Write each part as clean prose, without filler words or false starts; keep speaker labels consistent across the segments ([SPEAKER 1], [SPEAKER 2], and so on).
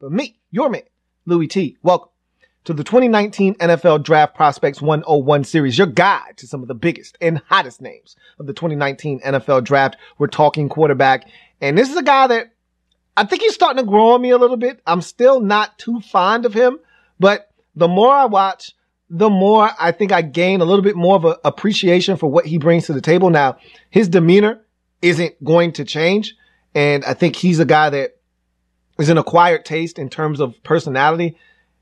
[SPEAKER 1] but me, your man, Louie T. Welcome to the 2019 NFL Draft Prospects 101 series, your guide to some of the biggest and hottest names of the 2019 NFL Draft. We're talking quarterback, and this is a guy that I think he's starting to grow on me a little bit. I'm still not too fond of him, but the more I watch, the more I think I gain a little bit more of an appreciation for what he brings to the table. Now, his demeanor isn't going to change, and I think he's a guy that is an acquired taste in terms of personality.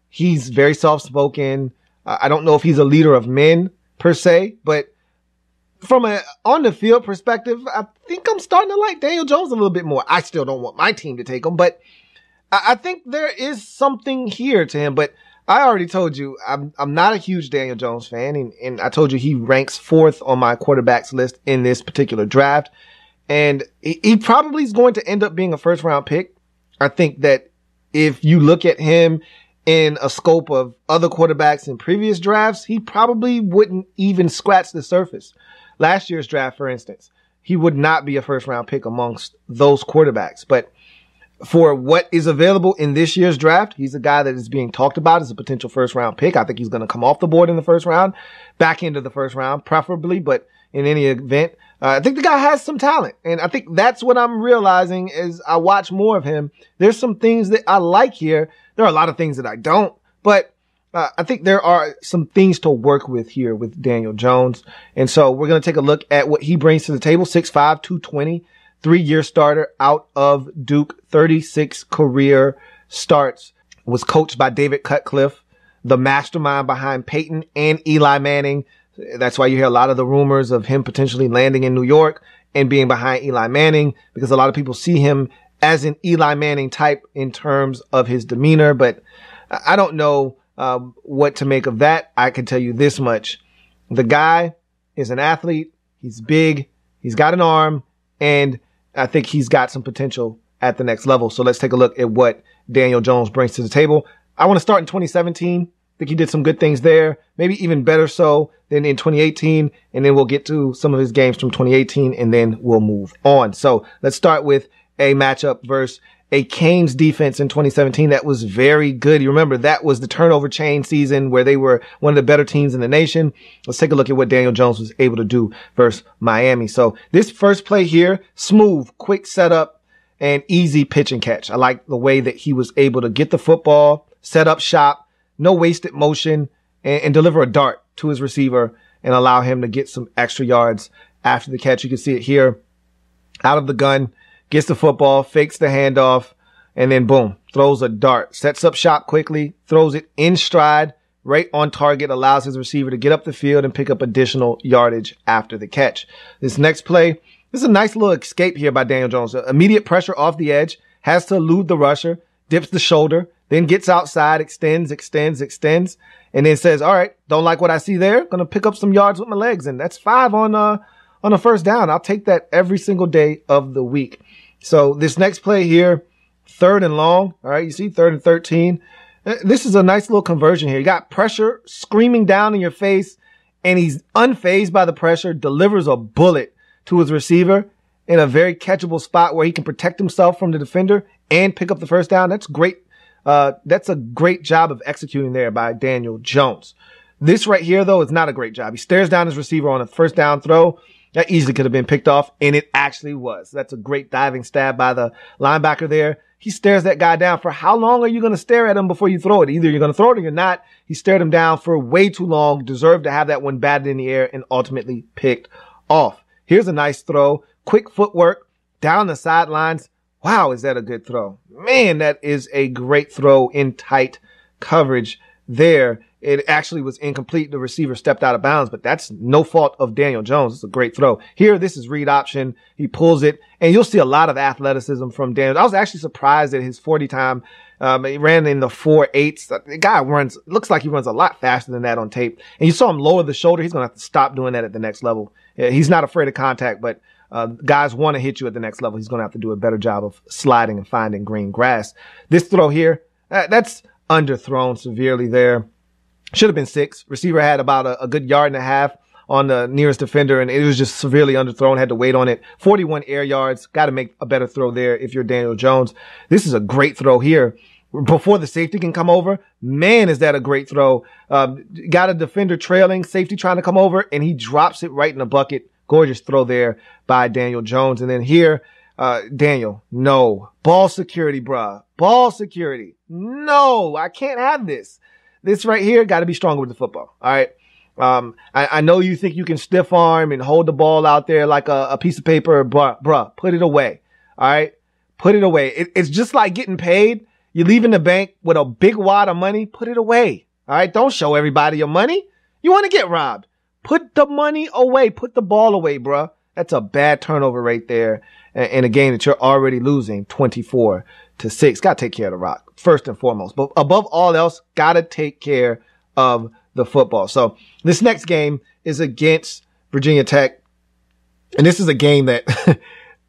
[SPEAKER 1] He's very soft-spoken. I don't know if he's a leader of men per se, but from a on-the-field perspective, I think I'm starting to like Daniel Jones a little bit more. I still don't want my team to take him, but I think there is something here to him. But I already told you I'm not a huge Daniel Jones fan, and I told you he ranks 4th on my quarterbacks list in this particular draft. And he probably is going to end up being a first-round pick. I think that if you look at him in a scope of other quarterbacks in previous drafts, he probably wouldn't even scratch the surface. Last year's draft, for instance, he would not be a first-round pick amongst those quarterbacks. But for what is available in this year's draft, he's a guy that is being talked about as a potential first-round pick. I think he's going to come off the board in the first round, back into the first round, preferably. But in any event, I think the guy has some talent. And I think that's what I'm realizing as I watch more of him. There's some things that I like here. There are a lot of things that I don't, but I think there are some things to work with here with Daniel Jones. And so we're going to take a look at what he brings to the table. 6'5", 220, 3-year starter out of Duke, 36 career starts, was coached by David Cutcliffe, the mastermind behind Peyton and Eli Manning. That's why you hear a lot of the rumors of him potentially landing in New York and being behind Eli Manning, because a lot of people see him as an Eli Manning type in terms of his demeanor. But I don't know what to make of that. I can tell you this much. The guy is an athlete. He's big. He's got an arm. And I think he's got some potential at the next level. So let's take a look at what Daniel Jones brings to the table. I want to start in 2017. I think he did some good things there, maybe even better so than in 2018. And then we'll get to some of his games from 2018, and then we'll move on. So let's start with a matchup versus a Canes defense in 2017 that was very good. You remember that was the turnover chain season where they were one of the better teams in the nation. Let's take a look at what Daniel Jones was able to do versus Miami. So this first play here, smooth, quick setup, and easy pitch and catch. I like the way that he was able to get the football, set up shop, no wasted motion, and deliver a dart to his receiver and allow him to get some extra yards after the catch. You can see it here out of the gun. Gets the football, fakes the handoff, and then boom, throws a dart. Sets up shop quickly, throws it in stride, right on target, allows his receiver to get up the field and pick up additional yardage after the catch. This next play, this is a nice little escape here by Daniel Jones. Immediate pressure off the edge, has to elude the rusher, dips the shoulder, then gets outside, extends, and then says, all right, don't like what I see there. Going to pick up some yards with my legs, and that's 5 on a first down. I'll take that every single day of the week. So this next play here, 3rd and long. All right, you see 3rd and 13. This is a nice little conversion here. You got pressure screaming down in your face, and he's unfazed by the pressure, delivers a bullet to his receiver in a very catchable spot where he can protect himself from the defender and pick up the first down. That's great. That's a great job of executing there by Daniel Jones. This right here, though, is not a great job. He stares down his receiver on a first down throw. That easily could have been picked off, and it actually was. That's a great diving stab by the linebacker there. He stares that guy down. For how long are you going to stare at him before you throw it? Either you're going to throw it or you're not. He stared him down for way too long, deserved to have that one batted in the air, and ultimately picked off. Here's a nice throw. Quick footwork down the sidelines. Wow, is that a good throw? Man, that is a great throw in tight coverage there. It actually was incomplete. The receiver stepped out of bounds, but that's no fault of Daniel Jones. It's a great throw. Here, this is read option. He pulls it, and you'll see a lot of athleticism from Daniel. I was actually surprised at his 40 time. He ran in the 4.8s. The guy looks like he runs a lot faster than that on tape. And you saw him lower the shoulder. He's going to have to stop doing that at the next level. He's not afraid of contact, but guys want to hit you at the next level. He's going to have to do a better job of sliding and finding green grass. This throw here, that's underthrown severely there. Should have been 6. Receiver had about a good yard and a half on the nearest defender, and it was just severely underthrown. Had to wait on it. 41 air yards. Got to make a better throw there if you're Daniel Jones. This is a great throw here before the safety can come over. Man, is that a great throw. Got a defender trailing, safety trying to come over, and he drops it right in the bucket. Gorgeous throw there by Daniel Jones. And then here, Daniel, no. Ball security, bruh. Ball security. No, I can't have this. This right here got to be stronger with the football. All right. I know you think you can stiff arm and hold the ball out there like a piece of paper, bruh, put it away. All right. Put it away. It's just like getting paid. You're leaving the bank with a big wad of money. Put it away. All right. Don't show everybody your money. You want to get robbed. Put the money away. Put the ball away, bruh. That's a bad turnover right there in a game that you're already losing 24-6. Got to take care of the rock first and foremost. But above all else, got to take care of the football. So this next game is against Virginia Tech. And this is a game that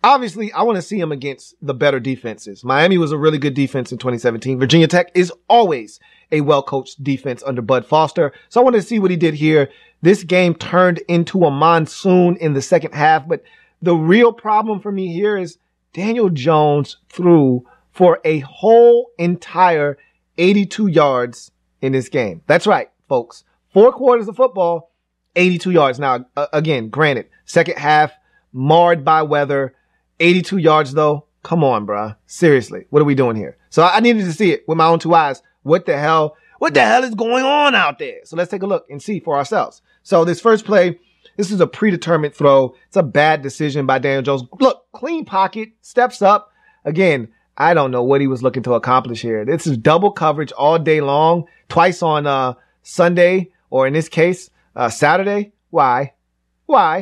[SPEAKER 1] obviously I want to see them against the better defenses. Miami was a really good defense in 2017. Virginia Tech is always a well-coached defense under Bud Foster. So I wanted to see what he did here. This game turned into a monsoon in the second half, but the real problem for me here is Daniel Jones threw for a whole entire 82 yards in this game. That's right, folks. 4 quarters of football, 82 yards. Now, again, granted, second half marred by weather, 82 yards though. Come on, bruh. Seriously, what are we doing here? So I needed to see it with my own 2 eyes. What the hell is going on out there? So let's take a look and see for ourselves. So this first play, this is a predetermined throw. It's a bad decision by Daniel Jones. Look, clean pocket, steps up. Again, I don't know what he was looking to accomplish here. This is double coverage all day long, twice on Sunday, or in this case, Saturday. Why? All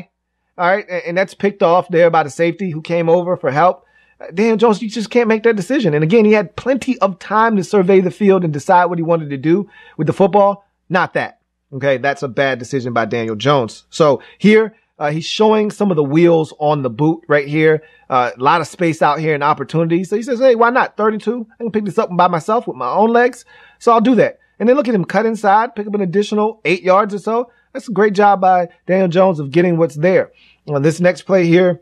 [SPEAKER 1] right, and that's picked off there by the safety who came over for help. Daniel Jones, you just can't make that decision. And again, he had plenty of time to survey the field and decide what he wanted to do with the football. Not that. Okay, that's a bad decision by Daniel Jones. So here, he's showing some of the wheels on the boot right here. A lot of space out here and opportunities. So he says, hey, why not? 32. I can pick this up by myself with my own legs. So I'll do that. And then look at him cut inside, pick up an additional 8 yards or so. That's a great job by Daniel Jones of getting what's there. On this next play here,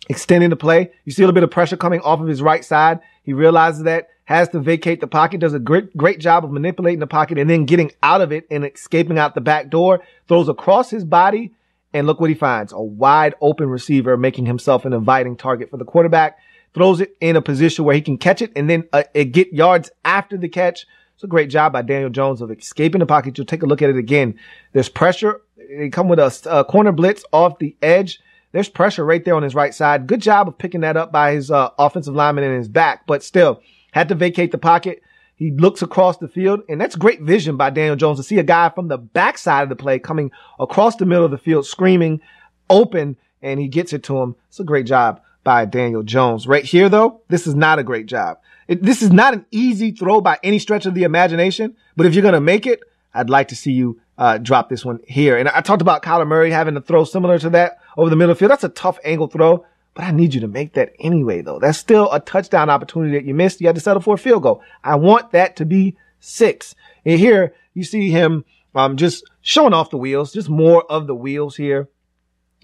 [SPEAKER 1] extending the play, you see a little bit of pressure coming off of his right side. He realizes that, has to vacate the pocket, does a great job of manipulating the pocket and then getting out of it and escaping out the back door, throws across his body, and look what he finds. A wide open receiver making himself an inviting target for the quarterback, throws it in a position where he can catch it and then get yards after the catch. It's a great job by Daniel Jones of escaping the pocket. You'll take a look at it again. There's pressure. They come with a corner blitz off the edge. There's pressure right there on his right side. Good job of picking that up by his offensive lineman in his back, but still had to vacate the pocket. He looks across the field, and that's great vision by Daniel Jones to see a guy from the backside of the play coming across the middle of the field, screaming open, and he gets it to him. It's a great job by Daniel Jones. Right here, though, this is not a great job. This is not an easy throw by any stretch of the imagination, but if you're going to make it, I'd like to see you drop this one here. And I talked about Kyler Murray having to throw similar to that over the middle of the field. That's a tough angle throw, but I need you to make that anyway, though. That's still a touchdown opportunity that you missed. You had to settle for a field goal. I want that to be 6. And here you see him just showing off the wheels, just more of the wheels here.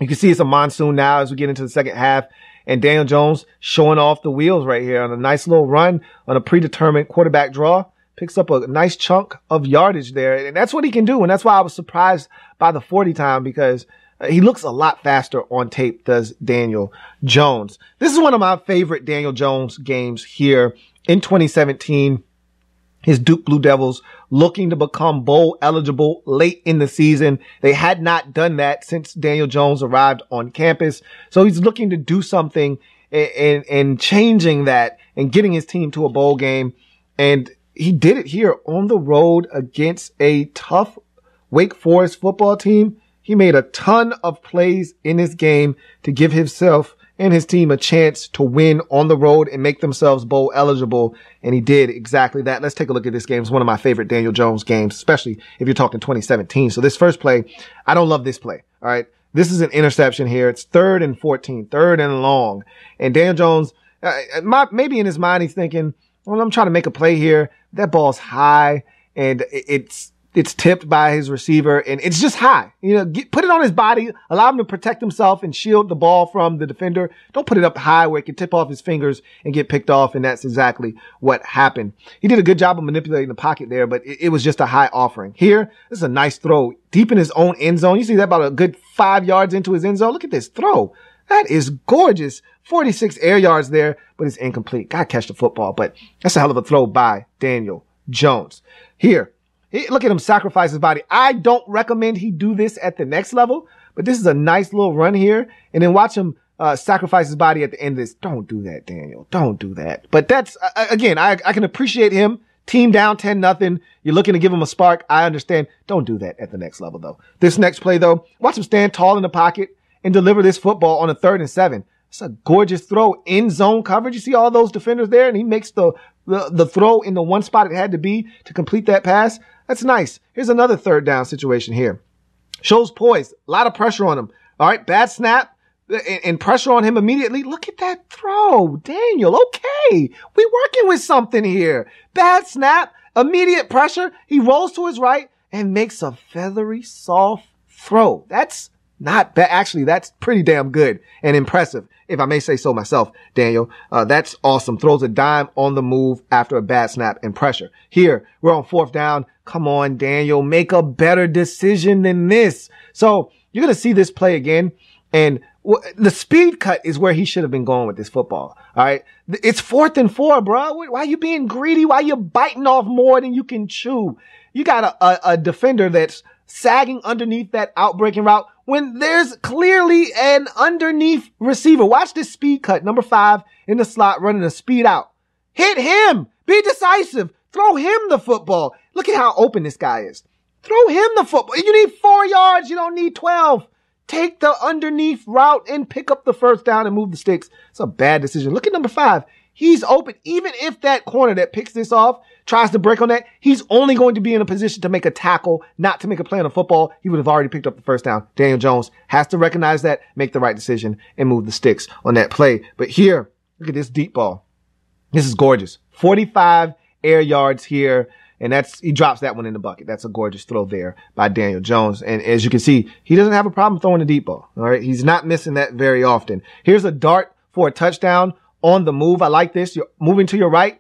[SPEAKER 1] You can see it's a monsoon now as we get into the second half. And Daniel Jones showing off the wheels right here on a nice little run on a predetermined quarterback draw. Picks up a nice chunk of yardage there. And that's what he can do. And that's why I was surprised by the 40 time, because he looks a lot faster on tape, does Daniel Jones. This is one of my favorite Daniel Jones games here in 2017. His Duke Blue Devils looking to become bowl eligible late in the season. They had not done that since Daniel Jones arrived on campus. So he's looking to do something and changing that and getting his team to a bowl game. And he did it here on the road against a tough Wake Forest football team. He made a ton of plays in this game to give himself and his team a chance to win on the road and make themselves bowl eligible. And he did exactly that. Let's take a look at this game. It's one of my favorite Daniel Jones games, especially if you're talking 2017. So this first play, I don't love this play. All right. This is an interception here. It's 3rd and 14, 3rd and long. And Daniel Jones, maybe in his mind, he's thinking, well, I'm trying to make a play here. That ball's high and it's It's tipped by his receiver, and it's just high. Put it on his body, allow him to protect himself and shield the ball from the defender. Don't put it up high where it can tip off his fingers and get picked off, and that's exactly what happened. He did a good job of manipulating the pocket there, but it was just a high offering. Here, this is a nice throw deep in his own end zone. You see that about a good 5 yards into his end zone. Look at this throw. That is gorgeous. 46 air yards there, but it's incomplete. Gotta catch the football, but that's a hell of a throw by Daniel Jones. Here. Look at him sacrifice his body. I don't recommend he do this at the next level, but this is a nice little run here. And then watch him sacrifice his body at the end of this. Don't do that, Daniel. Don't do that. But that's, again, I can appreciate him. Team down 10-0. You're looking to give him a spark. I understand. Don't do that at the next level, though. This next play, though, watch him stand tall in the pocket and deliver this football on a 3rd and 7. It's a gorgeous throw. In zone coverage. You see all those defenders there, and he makes the throw in the one spot it had to be to complete that pass. That's nice. Here's another 3rd down situation here. Shows poise. A lot of pressure on him. All right. Bad snap and pressure on him immediately. Look at that throw. Daniel. Okay. We working with something here. Bad snap. Immediate pressure. He rolls to his right and makes a feathery, soft throw. That's not bad. Actually, that's pretty damn good and impressive, if I may say so myself, Daniel. That's awesome. Throws a dime on the move after a bad snap and pressure. Here, we're on 4th down. Come on, Daniel. Make a better decision than this. So you're going to see this play again. And the speed cut is where he should have been going with this football. All right. It's 4th and 4, bro. Why are you being greedy? Why are you biting off more than you can chew? You got a defender that's sagging underneath that outbreaking route when there's clearly an underneath receiver. Watch this speed cut. Number 5 in the slot running a speed out. Hit him. Be decisive. Throw him the football. Look at how open this guy is. Throw him the football. You need 4 yards. You don't need 12. Take the underneath route and pick up the 1st down and move the sticks. It's a bad decision. Look at number 5. He's open. Even if that corner that picks this off tries to break on that, he's only going to be in a position to make a tackle, not to make a play on a football. He would have already picked up the 1st down. Daniel Jones has to recognize that, make the right decision, and move the sticks on that play. But here, look at this deep ball. This is gorgeous. 45 air yards here. And he drops that one in the bucket. That's a gorgeous throw there by Daniel Jones. And as you can see, he doesn't have a problem throwing the deep ball. All right. He's not missing that very often. Here's a dart for a touchdown on the move. I like this. You're moving to your right.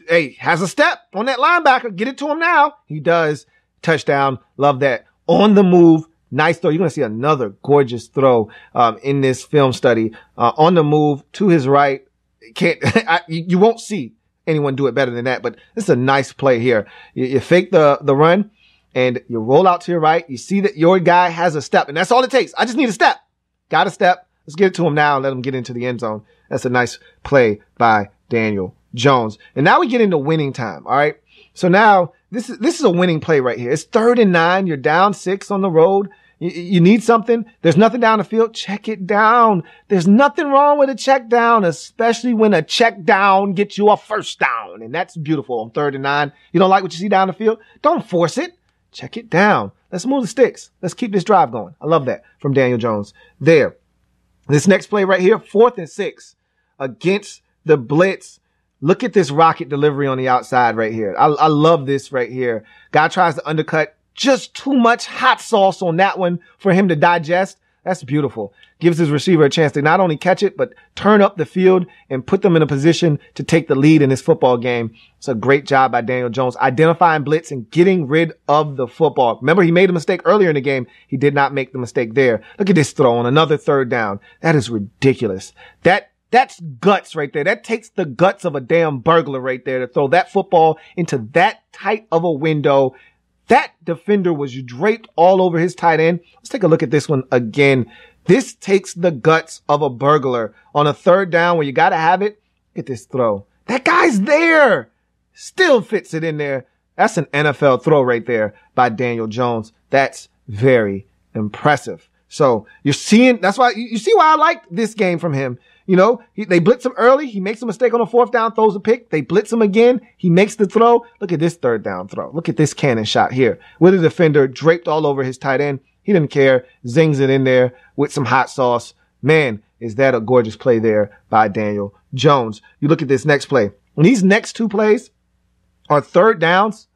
[SPEAKER 1] Hey, has a step on that linebacker. Get it to him now. He does. Touchdown. Love that. On the move. Nice throw. You're going to see another gorgeous throw, in this film study, on the move to his right. You won't see anyone do it better than that, but this is a nice play here. You fake the run and you roll out to your right. You see that your guy has a step, and that's all it takes. I just need a step. Got a step. Let's get it to him now and let him get into the end zone. That's a nice play by Daniel Jones. And now we get into winning time. All right. So now this is a winning play right here. It's 3rd and 9. You're down 6 on the road. You need something. There's nothing down the field. Check it down. There's nothing wrong with a check down, especially when a check down gets you a 1st down. And that's beautiful on 3rd and 9. You don't like what you see down the field? Don't force it. Check it down. Let's move the sticks. Let's keep this drive going. I love that from Daniel Jones there. This next play right here, 4th and 6 against the blitz. Look at this rocket delivery on the outside right here. I love this right here. Guy tries to undercut. Just too much hot sauce on that one for him to digest. That's beautiful. Gives his receiver a chance to not only catch it, but turn up the field and put them in a position to take the lead in this football game. It's a great job by Daniel Jones, identifying blitz and getting rid of the football. Remember, he made a mistake earlier in the game. He did not make the mistake there. Look at this throw on another 3rd down. That is ridiculous. That's guts right there. That takes the guts of a damn burglar right there to throw that football into that tight of a window. That defender was draped all over his tight end. Let's take a look at this one again. This takes the guts of a burglar on a 3rd down where you got to have it. Look at this throw. That guy's there. Still fits it in there. That's an NFL throw right there by Daniel Jones. That's very impressive. So you're seeing, that's why you see why I like this game from him. You know, they blitz him early. He makes a mistake on a 4th down, throws a pick. They blitz him again. He makes the throw. Look at this 3rd down throw. Look at this cannon shot here with a defender draped all over his tight end. He didn't care. Zings it in there with some hot sauce. Man, is that a gorgeous play there by Daniel Jones. You look at this next play. When these next 2 plays are 3rd downs,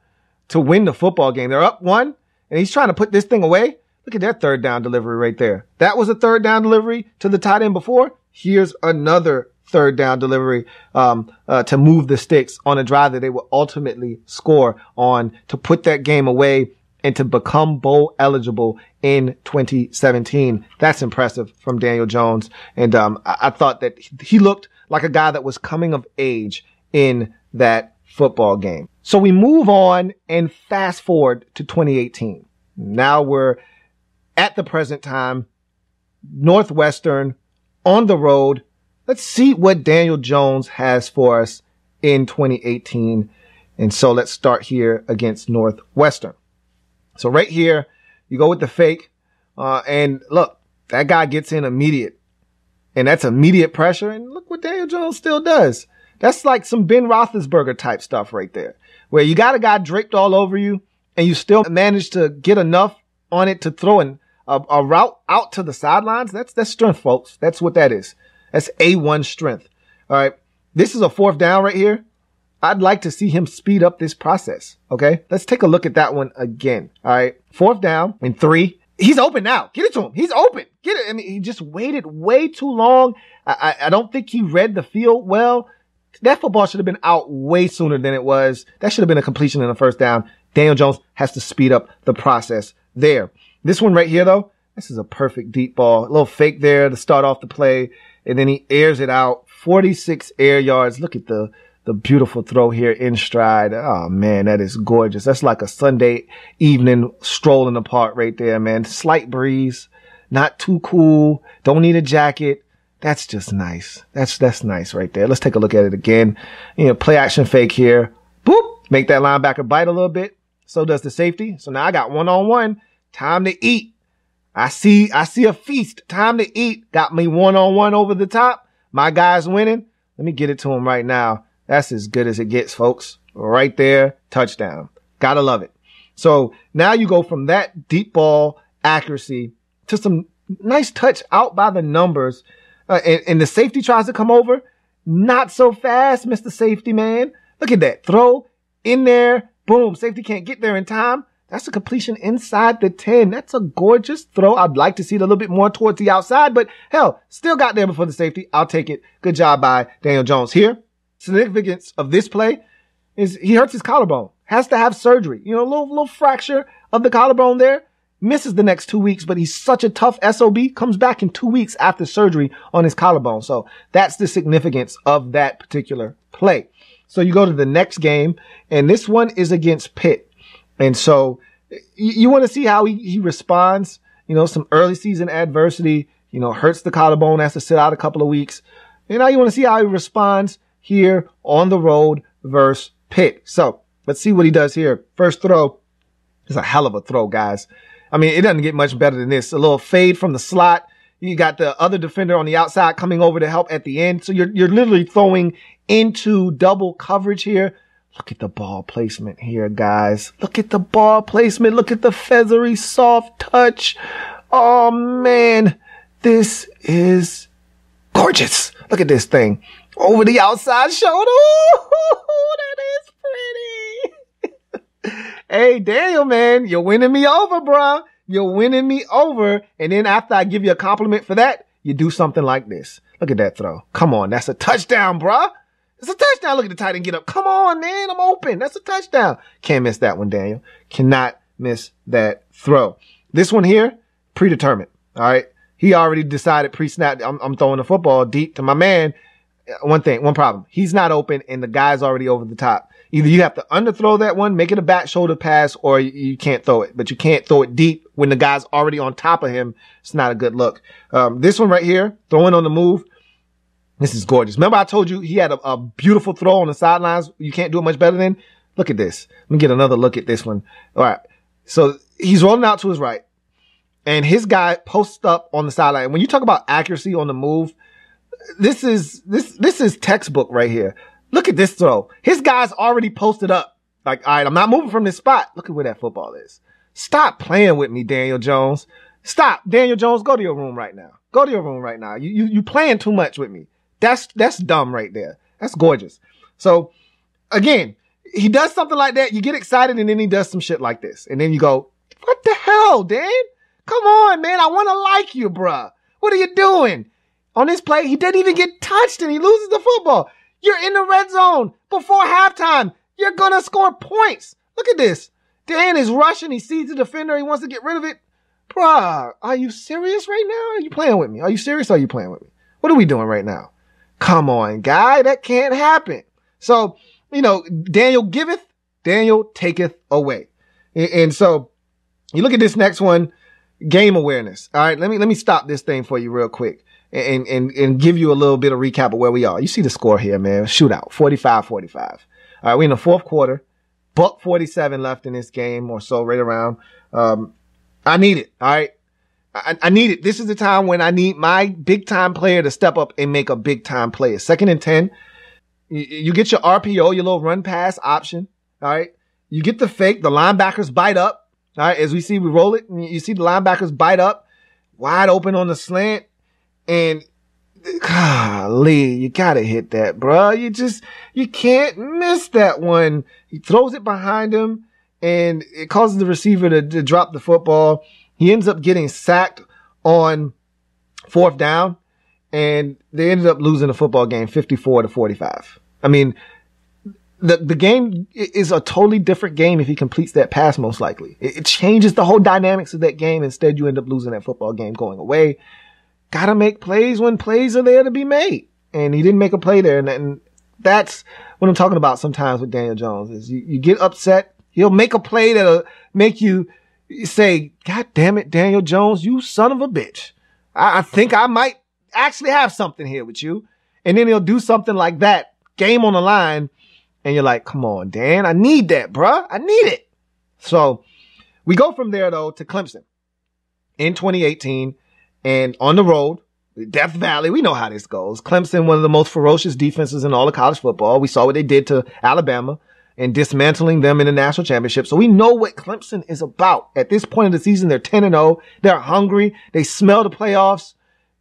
[SPEAKER 1] to win the football game. They're up 1, and he's trying to put this thing away. Look at that third down delivery right there. That was a third down delivery to the tight end before. Here's another third down delivery to move the sticks on a drive that they will ultimately score on to put that game away and to become bowl eligible in 2017. That's impressive from Daniel Jones. And I thought that he looked like a guy that was coming of age in that football game. So we move on and fast forward to 2018. Now we're at the present time, Northwestern on the road. Let's see what Daniel Jones has for us in 2018. And so let's start here against Northwestern. So right here, you go with the fake. And look, that guy gets in immediate. And that's immediate pressure. And look what Daniel Jones still does. That's like some Ben Roethlisberger type stuff right there, where you got a guy draped all over you and you still manage to get enough on it to throw a route out to the sidelines. That's strength, folks. That's what that is. That's A1 strength. All right. This is a 4th down right here. I'd like to see him speed up this process. Okay. Let's take a look at that one again. All right. 4th down and 3. He's open now. Get it to him. He's open. Get it. I mean, he just waited way too long. I don't think he read the field well. That football should have been out way sooner than it was. That should have been a completion in the 1st down. Daniel Jones has to speed up the process there. This one right here, though, this is a perfect deep ball. A little fake there to start off the play. And then he airs it out. 46 air yards. Look at the beautiful throw here in stride. Oh, man, that is gorgeous. That's like a Sunday evening stroll in the park right there, man. Slight breeze. Not too cool. Don't need a jacket. That's just nice. That's nice right there. Let's take a look at it again. You know, play action fake here. Boop. Make that linebacker bite a little bit. So does the safety. So now I got 1-on-1. Time to eat. I see a feast. Time to eat. Got me 1-on-1 over the top. My guy's winning. Let me get it to him right now. That's as good as it gets, folks. Right there. Touchdown. Gotta love it. So now you go from that deep ball accuracy to some nice touch out by the numbers. And the safety tries to come over. Not so fast, Mr. Safety Man. Look at that. Throw in there. Boom. Safety can't get there in time. That's a completion inside the 10. That's a gorgeous throw. I'd like to see it a little bit more towards the outside, but hell, still got there before the safety. I'll take it. Good job by Daniel Jones here. Significance of this play is he hurts his collarbone. Has to have surgery. You know, a little fracture of the collarbone there. Misses the next 2 weeks, but he's such a tough SOB. Comes back in 2 weeks after surgery on his collarbone. So that's the significance of that particular play. So you go to the next game, and this one is against Pitt. And so you want to see how he responds. You know, some early season adversity, you know, hurts the collarbone, has to sit out a couple of weeks. And now you want to see how he responds here on the road versus Pitt. So let's see what he does here. First throw is a hell of a throw, guys. I mean, it doesn't get much better than this. A little fade from the slot. You got the other defender on the outside coming over to help at the end. So you're literally throwing into double coverage here. Look at the ball placement here, guys. Look at the ball placement. Look at the feathery, soft touch. Oh, man. This is gorgeous. Look at this thing. Over the outside shoulder. Ooh, that is pretty. Hey, Daniel, man, you're winning me over, bruh. You're winning me over. And then after I give you a compliment for that, you do something like this. Look at that throw. Come on. That's a touchdown, bruh. It's a touchdown. Look at the tight end get up. Come on, man. I'm open. That's a touchdown. Can't miss that one, Daniel. Cannot miss that throw. This one here, predetermined. All right. He already decided pre-snap. I'm throwing the football deep to my man. One problem. He's not open and the guy's already over the top. Either you have to underthrow that one, make it a back shoulder pass, or you can't throw it. But you can't throw it deep when the guy's already on top of him. It's not a good look. This one right here, throwing on the move. This is gorgeous. Remember I told you he had a beautiful throw on the sidelines. You can't do it much better than. Look at this. Let me get another look at this one. All right. So he's rolling out to his right. And his guy posts up on the sideline. When you talk about accuracy on the move, this is textbook right here. Look at this throw. His guy's already posted up. Like, all right, I'm not moving from this spot. Look at where that football is. Stop playing with me, Daniel Jones. Stop. Daniel Jones, go to your room right now. Go to your room right now. You playing too much with me. That's dumb right there. That's gorgeous. So again, he does something like that. You get excited and then he does some shit like this. And then you go, what the hell, Dan? Come on, man. I want to like you, bruh. What are you doing? On this play, he didn't even get touched and he loses the football. You're in the red zone before halftime. You're going to score points. Look at this. Dan is rushing. He sees the defender. He wants to get rid of it. Bruh, are you serious right now? Are you playing with me? Are you serious or are you playing with me? What are we doing right now? Come on, guy. That can't happen. So, Daniel giveth, Daniel taketh away. And so you look at this next one, game awareness. All right, let me stop this thing for you real quick and give you a little bit of recap of where we are. You see the score here, man. Shootout, 45-45. All right, we're in the fourth quarter. $1:47 left in this game or so, right around. I need it. All right. I need it. This is the time when I need my big time player to step up and make a big time play. 2nd and 10. You get your RPO, your little run pass option. All right. You get the fake. The linebackers bite up. All right. As we see, we roll it and you see the linebackers bite up wide open on the slant. And golly, you got to hit that, bro. You can't miss that one. He throws it behind him and it causes the receiver to drop the football. He ends up getting sacked on 4th down, and they ended up losing the football game 54-45. I mean, the game is a totally different game if he completes that pass, most likely. It changes the whole dynamics of that game. Instead, you end up losing that football game going away. Gotta make plays when plays are there to be made. And he didn't make a play there. And that's what I'm talking about sometimes with Daniel Jones is you get upset. He'll make a play that'll make you say, God damn it, Daniel Jones, you son of a bitch. I think I might actually have something here with you. And then he'll do something like that, game on the line. And you're like, come on, Dan, I need that, bruh. I need it. So we go from there, though, to Clemson in 2018 and on the road, Death Valley. We know how this goes. Clemson, one of the most ferocious defenses in all of college football. We saw what they did to Alabama and dismantling them in the national championship. So we know what Clemson is about. At this point of the season, they're 10-0. They're hungry. They smell the playoffs.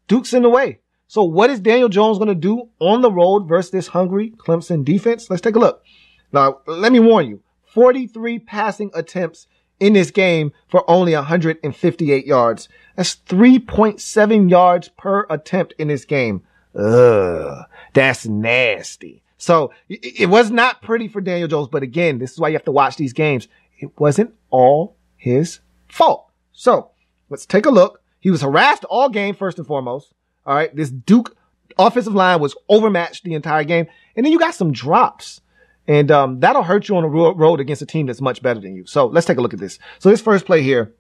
[SPEAKER 1] Duke's in the way. So what is Daniel Jones going to do on the road versus this hungry Clemson defense? Let's take a look. Now, let me warn you, 43 passing attempts in this game for only 158 yards. That's 3.7 yards per attempt in this game. Ugh, that's nasty. So it was not pretty for Daniel Jones. But again, this is why you have to watch these games. It wasn't all his fault. So let's take a look. He was harassed all game, first and foremost. All right. This Duke offensive line was overmatched the entire game. And then you got some drops. And that'll hurt you on the road against a team that's much better than you. So let's take a look at this. So this first play here,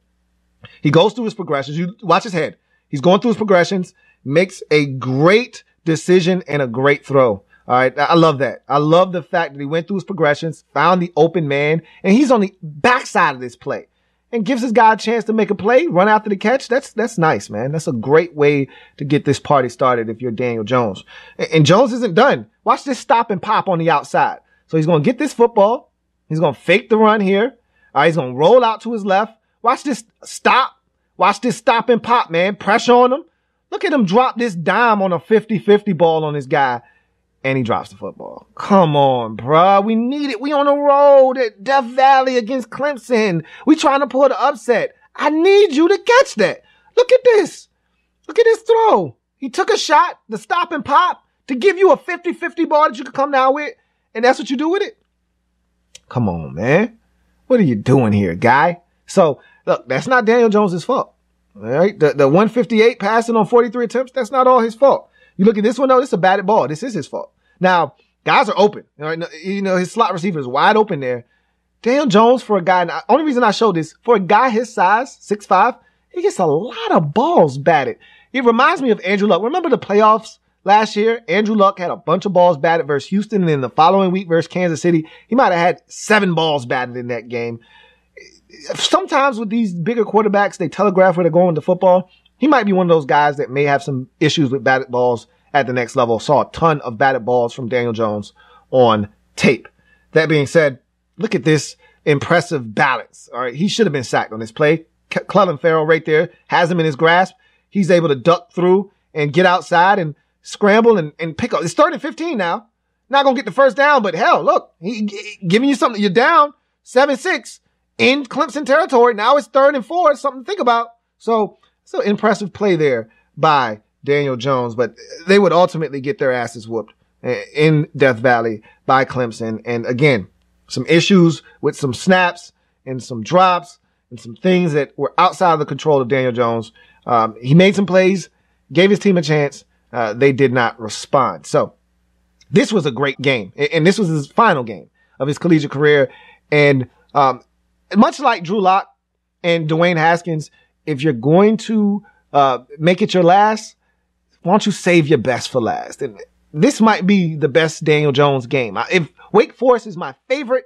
[SPEAKER 1] he goes through his progressions. You watch his head. He's going through his progressions, makes a great decision and a great throw. All right. I love that. I love the fact that he went through his progressions, found the open man, and he's on the backside of this play and gives this guy a chance to make a play, run after the catch. That's nice, man. That's a great way to get this party started if you're Daniel Jones. And Jones isn't done. Watch this stop and pop on the outside. So he's going to get this football. He's going to fake the run here. All right. He's going to roll out to his left. Watch this stop. Watch this stop and pop, man. Pressure on him. Look at him drop this dime on a 50-50 ball on this guy. And he drops the football. Come on, bruh. We need it. We on the road at Death Valley against Clemson. We trying to pull the upset. I need you to catch that. Look at this. Look at this throw. He took a shot, the stop and pop, to give you a 50-50 ball that you could come down with. And that's what you do with it? Come on, man. What are you doing here, guy? So, look, that's not Daniel Jones' fault. All right. The 158 passing on 43 attempts, that's not all his fault. You look at this one, though, this is a batted ball. This is his fault. Now, guys are open. His slot receiver is wide open there. Daniel Jones, for a guy, and the only reason I show this, for a guy his size, 6'5", he gets a lot of balls batted. It reminds me of Andrew Luck. Remember the playoffs last year? Andrew Luck had a bunch of balls batted versus Houston, and then the following week versus Kansas City, he might have had 7 balls batted in that game. Sometimes with these bigger quarterbacks, they telegraph where they're going with the football. He might be one of those guys that may have some issues with batted balls at the next level. Saw a ton of batted balls from Daniel Jones on tape. That being said, look at this impressive balance. All right. He should have been sacked on this play. Clelin Ferrell right there has him in his grasp. He's able to duck through and get outside and scramble and pick up. It's 3rd and 15 now. Not going to get the first down, but hell, look, he giving you something. You're down 7-6 in Clemson territory. Now it's 3rd and 4, something to think about. So impressive play there by Daniel Jones, but they would ultimately get their asses whooped in Death Valley by Clemson. And again, some issues with some snaps and some drops and some things that were outside of the control of Daniel Jones. He made some plays, gave his team a chance. They did not respond. So this was a great game. And this was his final game of his collegiate career. And much like Drew Lock and Dwayne Haskins, if you're going to make it your last, why don't you save your best for last? And this might be the best Daniel Jones game. If Wake Forest is my favorite,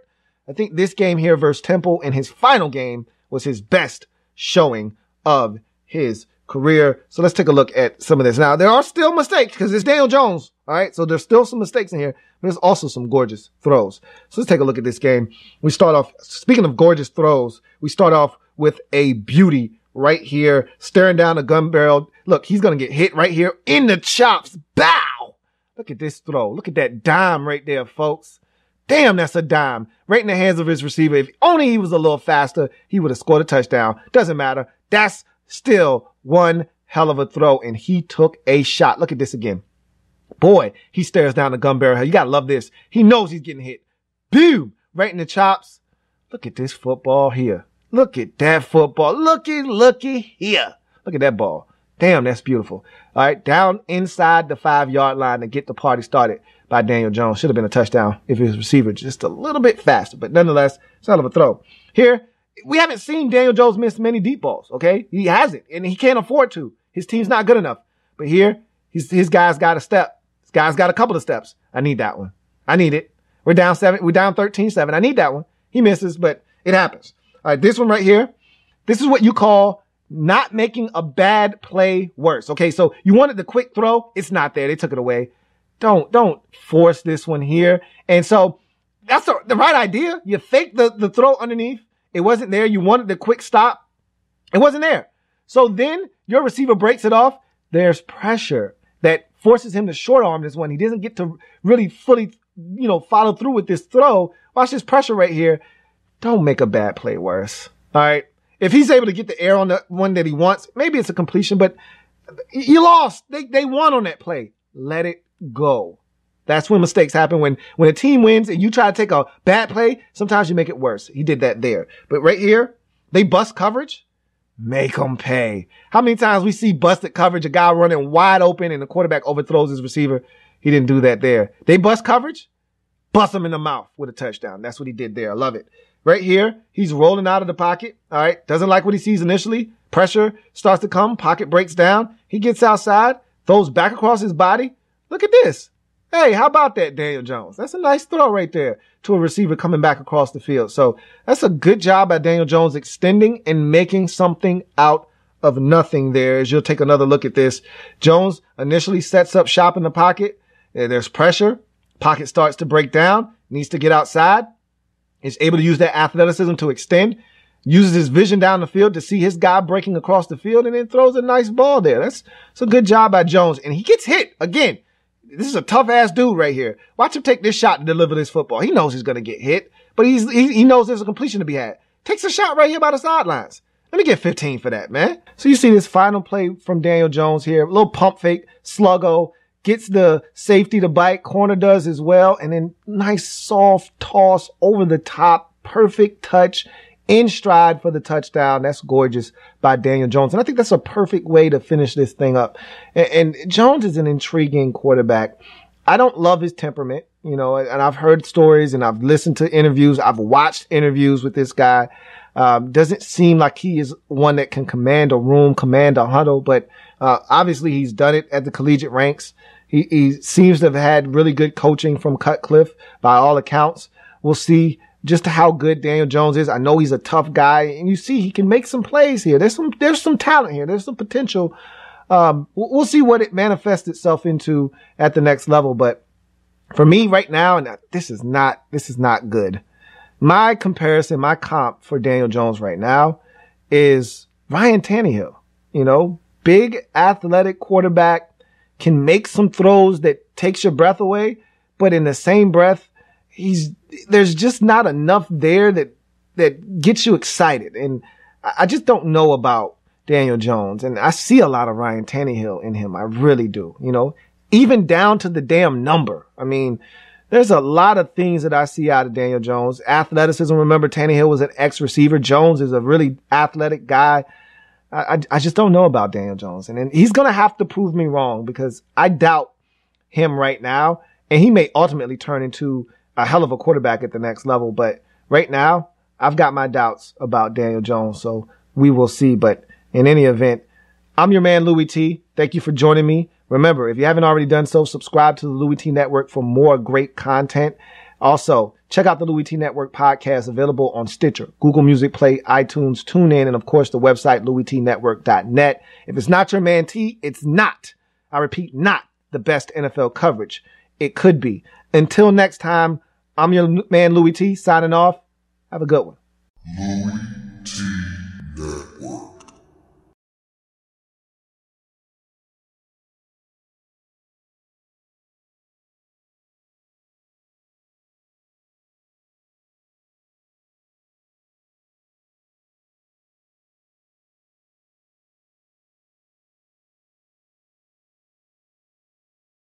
[SPEAKER 1] I think this game here versus Temple in his final game was his best showing of his career. So let's take a look at some of this. Now, there are still mistakes because it's Daniel Jones. All right. So there's still some mistakes in here, but there's also some gorgeous throws. So let's take a look at this game. We start off, speaking of gorgeous throws, we start off with a beauty right here, staring down a gun barrel. Look, he's going to get hit right here in the chops. Bow! Look at this throw. Look at that dime right there, folks. Damn, that's a dime. Right in the hands of his receiver. If only he was a little faster, he would have scored a touchdown. Doesn't matter. That's still one hell of a throw, and he took a shot. Look at this again. Boy, he stares down the gun barrel. You got to love this. He knows he's getting hit. Boom! Right in the chops. Look at this football here. Look at that football. Looky here. Look at that ball. Damn, that's beautiful. All right, down inside the 5-yard line to get the party started by Daniel Jones. Should have been a touchdown if his receiver just a little bit faster, but nonetheless, it's a hell of a throw. Here, we haven't seen Daniel Jones miss many deep balls, okay? He hasn't, and he can't afford to. His team's not good enough. But here, his guy's got a step. His guy's got a couple of steps. I need that one. I need it. We're down 13-7. I need that one. He misses, but it happens. All right, this one right here, this is what you call not making a bad play worse. Okay, so you wanted the quick throw. It's not there. They took it away. Don't force this one here. And so that's the right idea. You fake the throw underneath. It wasn't there. You wanted the quick stop. It wasn't there. So then your receiver breaks it off. There's pressure that forces him to short arm this one. He doesn't get to really fully, follow through with this throw. Watch this pressure right here. Don't make a bad play worse. All right. If he's able to get the air on the one that he wants, maybe it's a completion, but you lost. They won on that play. Let it go. That's when mistakes happen. When a team wins and you try to take a bad play, sometimes you make it worse. He did that there. But right here, they bust coverage. Make them pay. How many times we see busted coverage, a guy running wide open and the quarterback overthrows his receiver? He didn't do that there. They bust coverage. Bust him in the mouth with a touchdown. That's what he did there. I love it. Right here, he's rolling out of the pocket. All right. Doesn't like what he sees initially. Pressure starts to come. Pocket breaks down. He gets outside, throws back across his body. Look at this. Hey, how about that, Daniel Jones? That's a nice throw right there to a receiver coming back across the field. So that's a good job by Daniel Jones extending and making something out of nothing there. As you'll take another look at this, Jones initially sets up shop in the pocket. There's pressure. Pocket starts to break down. Needs to get outside. Is able to use that athleticism to extend. Uses his vision down the field to see his guy breaking across the field and then throws a nice ball there. That's a good job by Jones. And he gets hit again. This is a tough ass dude right here. Watch him take this shot to deliver this football. He knows he's going to get hit, but he knows there's a completion to be had. Takes a shot right here by the sidelines. Let me get 15 for that, man. So you see this final play from Daniel Jones here. A little pump fake, sluggo, gets the safety to bite. Corner does as well. And then nice soft toss over the top. Perfect touch in stride for the touchdown. That's gorgeous by Daniel Jones. And I think that's a perfect way to finish this thing up. And Jones is an intriguing quarterback. I don't love his temperament, and I've heard stories and I've listened to interviews. I've watched interviews with this guy. Doesn't seem like he is one that can command a room, command a huddle, but obviously he's done it at the collegiate ranks. He seems to have had really good coaching from Cutcliffe by all accounts. We'll see just how good Daniel Jones is. I know he's a tough guy, and you see he can make some plays here. There's some talent here. There's some potential. We'll see what it manifests itself into at the next level. But for me right now, and this is not good. My comparison, my comp for Daniel Jones right now is Ryan Tannehill. Big athletic quarterback, can make some throws that takes your breath away, but in the same breath, there's just not enough there that gets you excited. And I just don't know about Daniel Jones. And I see a lot of Ryan Tannehill in him. I really do, even down to the damn number. I mean, there's a lot of things that I see out of Daniel Jones. Athleticism. Remember, Tannehill was an ex-receiver. Jones is a really athletic guy. I just don't know about Daniel Jones. And he's going to have to prove me wrong because I doubt him right now. And he may ultimately turn into a hell of a quarterback at the next level. But right now, I've got my doubts about Daniel Jones. So we will see. But in any event, I'm your man, Louie T. Thank you for joining me. Remember, if you haven't already done so, subscribe to the Louie T Network for more great content. Also, check out the Louie T Network podcast available on Stitcher, Google Music Play, iTunes, TuneIn, and of course the website louietnetwork.net. If it's not your man T, it's not, I repeat, not the best NFL coverage. It could be. Until next time, I'm your man Louie T signing off. Have a good one. Louie T.